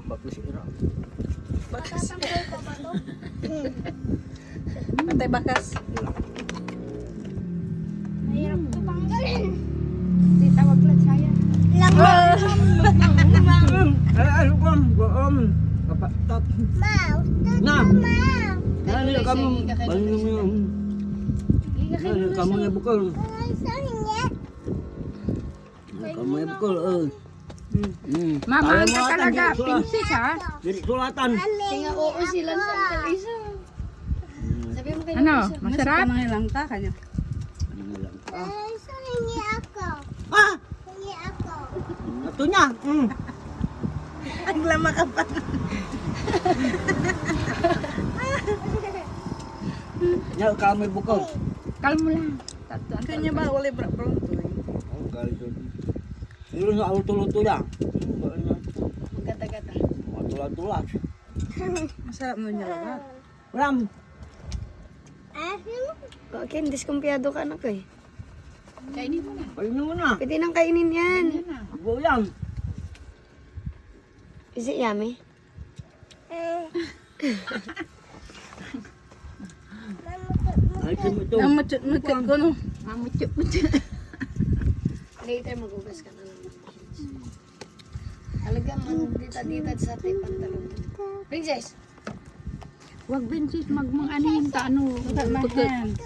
Bagus ira. Bakas. Patay bakas. Mahirap ito tanggalin. Di tawag lang saya. Ano kom? Goom. Kapatat. Na. Nani kamu? Bangun mo. Nani kamu ya bukol. Kamu ya bukol. Mama, ka talaga. Pinsis ha? Jadi sulatan. Kaya oo sila sa kalisa. Sabi mo kayo Ano? isa. Masarap? Mangilang ka kanya. Ah! Ito niya. Ang lama ka pa. Ya kamu ya bukol. Kalmo lang. Kanya ba wala pronto eh. Oh, kali itu. Ini nggak lutu-lutu ya. Gata-gata. Tulat-tulat. Masarap mo niya lahat. Ram. Okay, diskumpiyado ka na ko eh. Kainin mo na. Kainin mo na. Pwede nang kainin yan. Go yan. Is it yummy? Alisin mo ito. Ang matut-matut ko no. Mamutyo-mutyo. Later magugas ka na lang. Talagang dita-dita sa ating pantalon. Princess! Huwag Benjit, mag-anin ta ano. Look at my hands.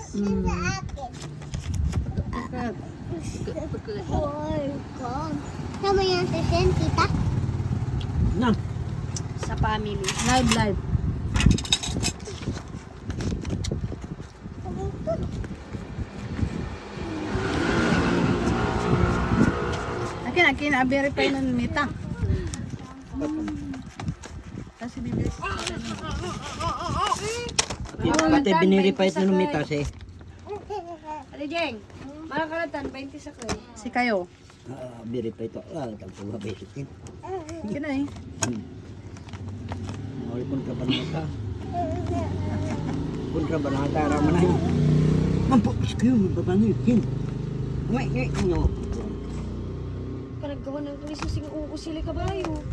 Sama yang sesen kita. Na. Sa family. Live. Akin, verify na mita. Kasi bibili sa Pati biniripay na numitas eh. Ate Jeng, makakalatan, 20 sa ko eh. si kayo. Biripay ito. Tagpuwa basikin. Hindi na eh. Pun ka banata. Pun ka banata raman ay. Mampapos kayo, mababangikin. Ngay, ano. Panaggawa ng kriso sing uusili kabayo.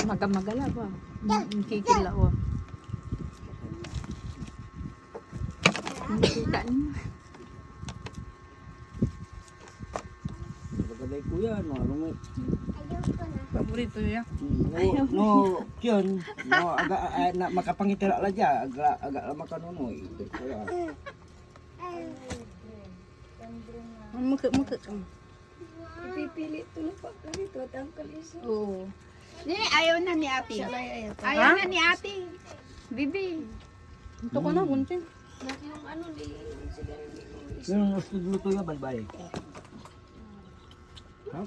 Magamagala ba? Kikila ko. Kita niyo. Bagay kuya, no, ano mo. Paborito niya. No, yun. No, aga na makapangitira la dya, aga lama kanunoy. Kaya Mukha. Ipipili ito na pa. Ganito, at ang kalisa. Oo. Ayaw na ni ate. Siya lang ayaw. Ayaw na ni ate. Bibi. Ito ko na, buntin. Yung ano, di sigarilyo. yung gusto luto ya balbay. Ha?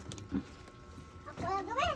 Aku lagi